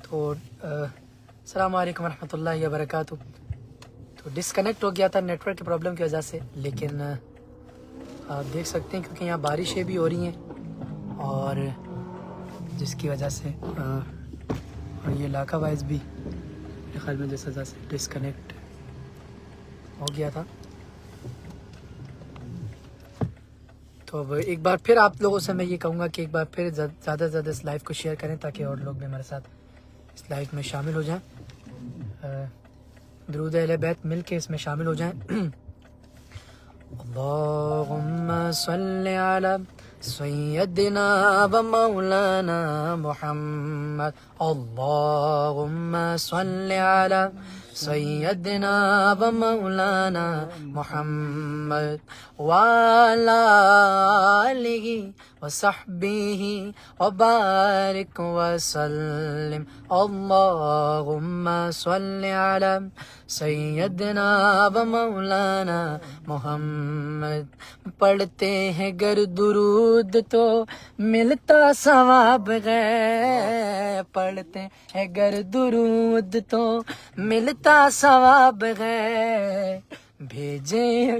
تو السلام علیکم ورحمۃ اللہ وبرکاتہ. تو ڈسکنیکٹ ہو گیا تھا نیٹ ورک کی پرابلم کی وجہ سے، لیکن آپ دیکھ سکتے ہیں کیونکہ یہاں بارشیں بھی ہو رہی ہیں اور جس کی وجہ سے اور یہ علاقہ وائز بھی میرے خیال میں جس وجہ سے ڈسکنیکٹ ہو گیا تھا. تو اب ایک بار پھر آپ لوگوں سے میں یہ کہوں گا کہ ایک بار پھر زیادہ سے زیادہ اس لائف کو شیئر کریں تاکہ اور لوگ بھی ہمارے ساتھ اس لائف میں شامل ہو جائیں، درود اہل بیت مل کے اس میں شامل ہو جائیں. اللہم صلی علی سیدنا و مولانا محمد. اللہم صلی علی سیدنا و مولانا محمد وعلی آلہ وصحبہ وبارک وسلم. اللہم صلی علی سیدنا و مولانا محمد. پڑھتے ہیں گر درود تو ملتا ثواب ہے، پڑھتے ہیں گر درود تو ملتا ثواب ہے. بھیجیں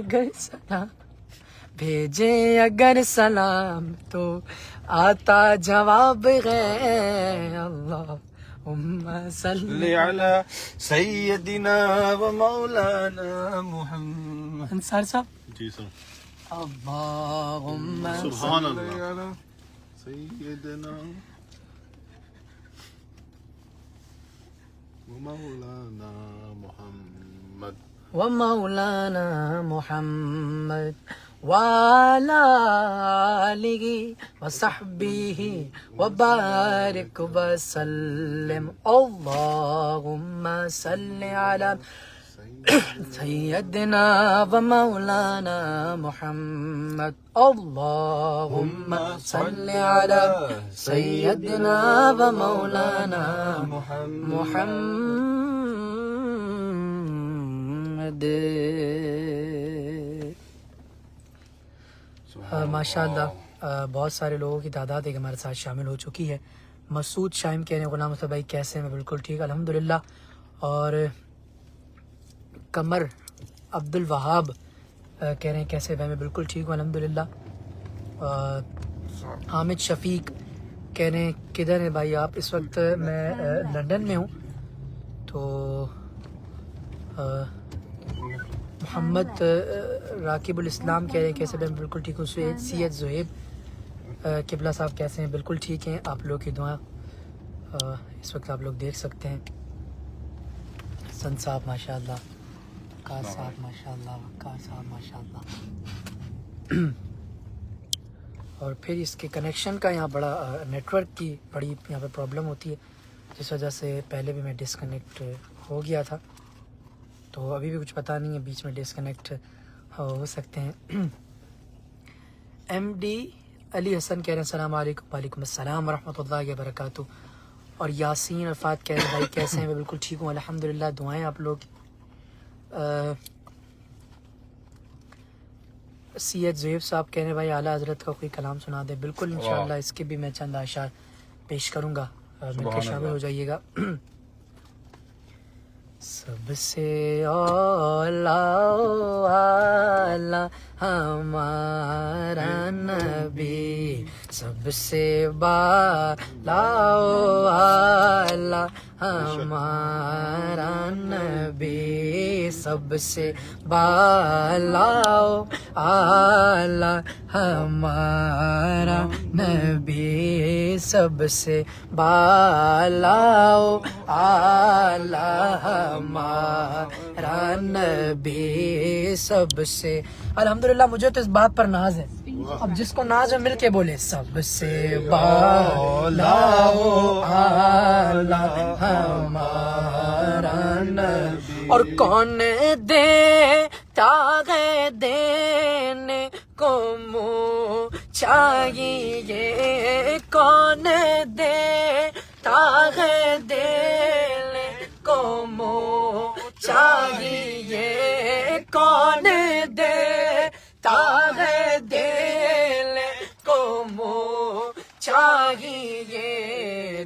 اگر سلام تو آتا جواب ہے. اللہم صلی علی سیدنا و مولانا محمد. انصار صاحب جی سر. اللہم سبحان اللہ. سیدنا و مولانا محمد ومولانا محمد وعلى آله وصحبه وبارك وسلم. اللهم صل على سيدنا ومولانا محمد. اللهم صل على سيدنا ومولانا محمد. ماشاء اللہ بہت سارے لوگوں کی تعداد ایک ہمارے ساتھ شامل ہو چکی ہے. مسعود شائم کہہ رہے ہیں غلام مصطفیٰ بھائی کیسے ہیں؟ میں بالکل ٹھیک الحمدللہ. اور قمر عبد الوہاب کہہ رہے ہیں کیسے بھائی؟ میں بالکل ٹھیک ہوں الحمدللہ. حامد شفیق کہہ رہے ہیں کدھر ہیں بھائی آپ؟ اس وقت میں لندن میں ہوں. تو محمد راکب الاسلام کہہ رہے ہیں کیسے بھائی؟ میں بالکل ٹھیک ہوں. سید زہیب قبلہ صاحب کیسے ہیں؟ بالکل ٹھیک ہیں. آپ لوگ کی دعا اس وقت آپ لوگ دیکھ سکتے ہیں. حسن صاحب ماشاء اللہ، وقار صاحب ماشاء اللہ، وقار صاحب ماشاء اللہ. اور پھر اس کے کنیکشن کا یہاں بڑا نیٹ ورک کی بڑی یہاں پہ پرابلم ہوتی ہے، جس وجہ سے پہلے بھی میں ڈسکنیکٹ ہو گیا تھا. تو ابھی بھی کچھ پتہ نہیں ہے، بیچ میں ڈسکنیکٹ ہو سکتے ہیں. ایم ڈی علی حسن کہہ رہے ہیں السلام علیکم. وعلیکم السلام ورحمۃ اللہ وبرکاتہ. اور یاسین عرفات کہہ رہے ہیں بھائی کیسے ہیں؟ میں بالکل ٹھیک ہوں الحمدللہ. دعائیں آپ لوگ. سید زہیب صاحب کہہ رہے ہیں بھائی اعلیٰ حضرت کا کوئی کلام سنا دیں. بالکل انشاءاللہ اس کے بھی میں چند اشعار پیش کروں گا، مل کے شامل ہو جائیے گا. سب سے اعلیٰ ہمارا نبی، سب سے بالا ہمارا نبی، سب سے بالا اعلیٰ ہمارا نبی، سب سے بالا اعلیٰ ہمارا نبی، سب سے. الحمدللہ مجھے تو اس بات پر ناز ہے. اب جس کو ناز ہے مل کے بولے سب سے بالا اعلیٰ ہمارا نبی. اور کون دیتا ہے دینے کو منہ چاہیے، کون دیتا ہے دینے کو منہ چاہیے، کون دیتا ہے دینے کو منہ چاہیے،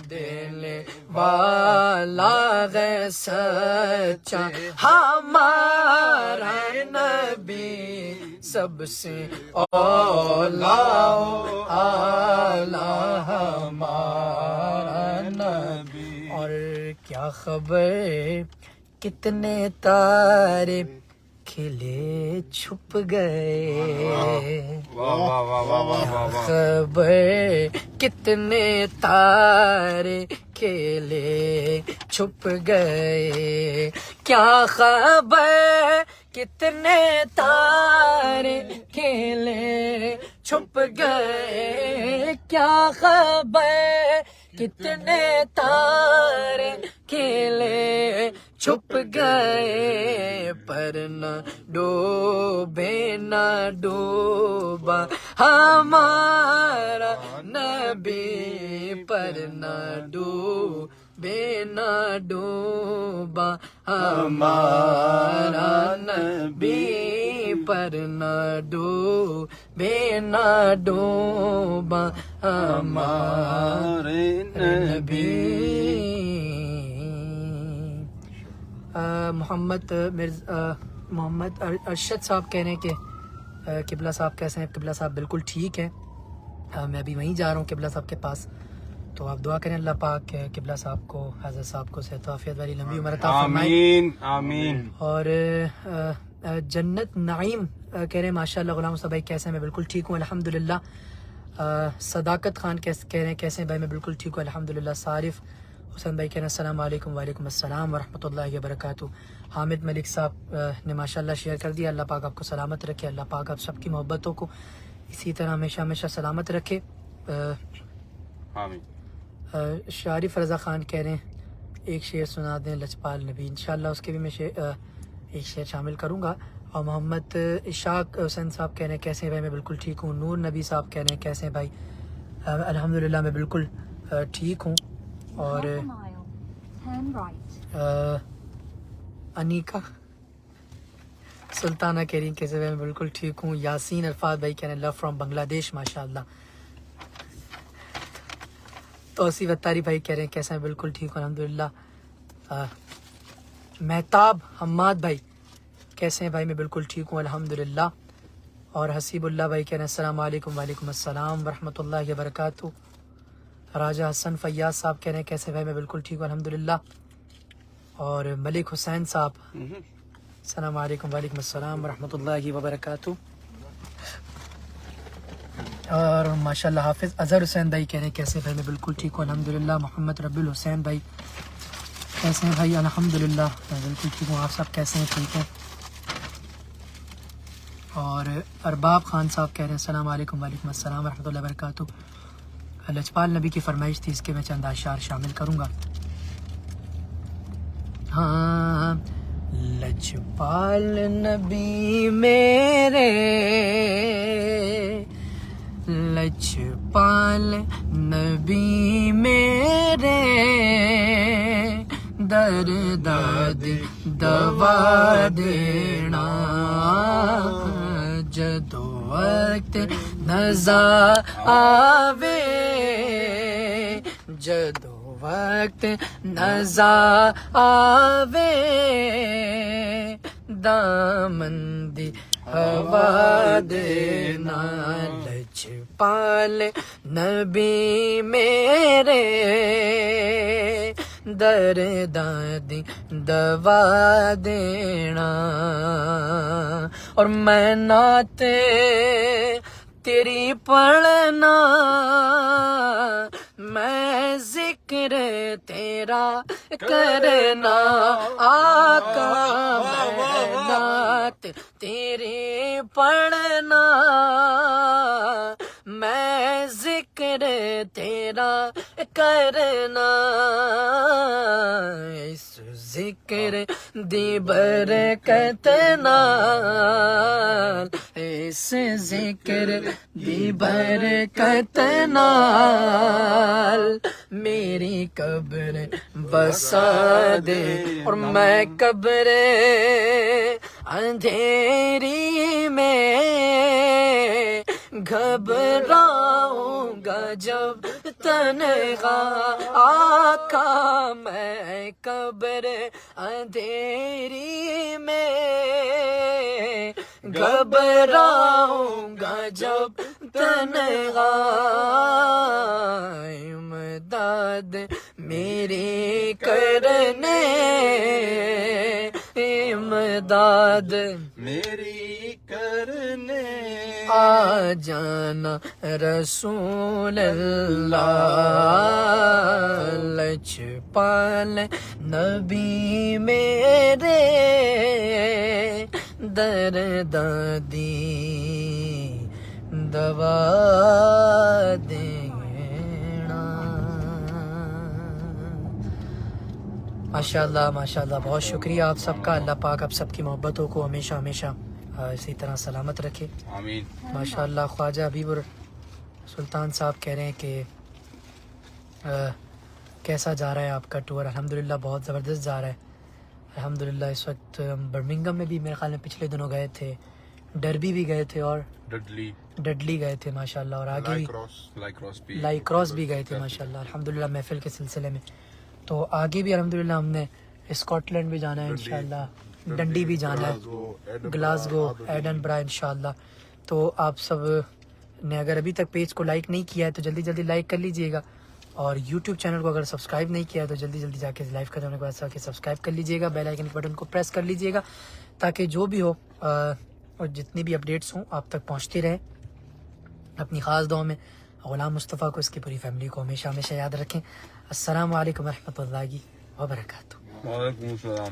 دینے والا ہے سچا ہمارا نبی سب سے اولا اعلی ہمارا نبی اور کیا خبر کتنے تارے کھلے چھپ گئے خبر کتنے تارے کھلے چھپ گئے کیا خبر کتنے تارے کھلے چھپ گئے کیا خبر کتنے تارے کھلے چھپ گئے پر نہ ڈوبے نہ ڈوبا ہمارا نبی پر نہ ڈوبے نہ ڈوبا ہمارا نبی پر نہ ڈوبے نہ ڈوبا ہمارے نبی محمد ارشد صاحب کہہ رہے ہیں کہ قبلہ صاحب کیسے ہیں قبلہ صاحب بالکل ٹھیک ہے میں ابھی وہیں جا رہا ہوں قبلہ صاحب کے پاس تو آپ دعا کریں اللہ پاک کہ قبلہ صاحب کو حضرت صاحب کو صحت و عافیت والی لمبی عمر عطا فرمائے آمین آمین اور جنت نعیم کہہ رہے ہیں ماشاء اللہ غلام صاحب بھائی کیسے ہیں میں بالکل ٹھیک ہوں الحمدللہ صداقت خان کہہ رہے ہیں کیسے ہیں بھائی میں بالکل ٹھیک ہوں الحمدللہ صارف حسین بھائی کہہ رہے ہیں السلام علیکم وعلیکم السلام ورحمۃ اللہ وبرکاتہ حامد ملک صاحب نے ماشاءاللہ شیئر کر دیا اللہ پاک آپ کو سلامت رکھے اللہ پاک آپ سب کی محبتوں کو اسی طرح ہمیشہ ہمیشہ سلامت رکھے آمین شارف رضا خان کہہ رہے ہیں ایک شعر سنا دیں لجپال نبی انشاءاللہ اس کے بھی میں ایک شعر شامل کروں گا اور محمد اشاق حسین صاحب کہہ رہے ہیں کیسے ہیں بھائی میں بالکل ٹھیک ہوں نور نبی صاحب کہہ رہے ہیں کیسے ہیں بھائی الحمدللہ میں بالکل ٹھیک ہوں اور انیکا سلطانہ کہہ رہی ہیں کیسے میں بالکل ٹھیک ہوں یاسین عرفات بھائی کہہ رہے ہیں لو فرام بنگلہ دیش ماشاء اللہ توصیف اتاری بھائی کہہ رہے ہیں کیسے ہیں بالکل ٹھیک ہوں الحمدللہ مہتاب حماد بھائی کیسے ہیں بھائی میں بالکل ٹھیک ہوں الحمدللہ اور حسیب اللہ بھائی کہہ رہے ہیں السلام علیکم وعلیکم السلام ورحمۃ اللہ وبرکاتہ راجہ حسن فیاض صاحب کہہ رہے ہیں کیسے بھائی میں بالکل ٹھیک ہوں الحمدللہ اور ملک حسین صاحب السلام علیکم وعلیکم السلام ورحمۃ اللہ وبرکاتہ اور ماشاءاللہ حافظ اظہر حسین بھائی کہہ رہے ہیں کیسے بھائی میں بالکل ٹھیک ہوں الحمدللہ محمد ربی الحسین بھائی کیسے ہیں بھائی الحمدللہ میں بالکل ٹھیک ہوں آپ سب کیسے ہیں ٹھیک ہیں اور ارباب خان صاحب کہہ رہے ہیں السلام علیکم وعلیکم السلام ورحمۃ اللہ وبرکاتہ لجپال نبی کی فرمائش تھی اس کے میں چند اشعار شامل کروں گا ہاں لجپال نبی میرے لجپال نبی میرے درد دوا دینا جدو وقت نظر آوے جدو وقت نظر آوے دامن دی ہوا دینا لجپال نبی میرے درد دوا دینا اور میں نعت تیری پڑھنا میں ذکر تیرا کرنا آقا میں نعت تیری پڑھنا میں ذکر تیرا کرنا اس ذکر دی برکت نال اس ذکر دی برکت نال میری قبر بسا دے اور میں قبر اندھیری میں گھبراؤں گا جب تنہا آقا میں قبر اندھیری میں گھبراؤں گا جب تنہا امداد میری کرنے امداد میری کرنے آ جانا رسول اللہ لچپال نبی میرے درد دی دوا دینا. ماشاءاللہ ماشاءاللہ بہت شکریہ آپ سب کا. اللہ پاک آپ سب کی محبتوں کو ہمیشہ ہمیشہ اسی طرح سلامت رکھے. آمین. ماشاءاللہ خواجہ حبیب سلطان صاحب کہہ رہے ہیں کہ کیسا جا رہا ہے آپ کا ٹور؟ الحمدللہ بہت زبردست جا رہا ہے الحمدللہ. اس وقت برمنگم میں بھی میرے خیال میں پچھلے دنوں گئے تھے, ڈربی بھی گئے تھے اور ڈڈلی گئے تھے ماشاءاللہ, اور آگے بھی لائی کراس بھی گئے تھے ماشاءاللہ الحمدللہ محفل کے سلسلے میں. تو آگے بھی الحمدللہ ہم نے اسکاٹ لینڈ بھی جانا ہے انشاءاللہ, ڈنڈی بھی جانا ہے, گلاسگو, ایڈنبرا انشاءاللہ. تو آپ سب نے اگر ابھی تک پیج کو لائک نہیں کیا ہے تو جلدی جلدی لائک کر لیجئے گا, اور یوٹیوب چینل کو اگر سبسکرائب نہیں کیا ہے تو جلدی جلدی جا کے لائف ختم ہونے کے بعد سبسکرائب کر لیجئے گا, بیل آئیکن کے بٹن کو پریس کر لیجئے گا تاکہ جو بھی ہو اور جتنی بھی اپڈیٹس ہوں آپ تک پہنچتی رہیں. اپنی خاص دعا میں غلام مصطفیٰ کو, اس کی پوری فیملی کو ہمیشہ ہمیشہ یاد رکھیں. السلام علیکم ورحمۃ اللہ وبرکاتہ. وعلیکم السلام.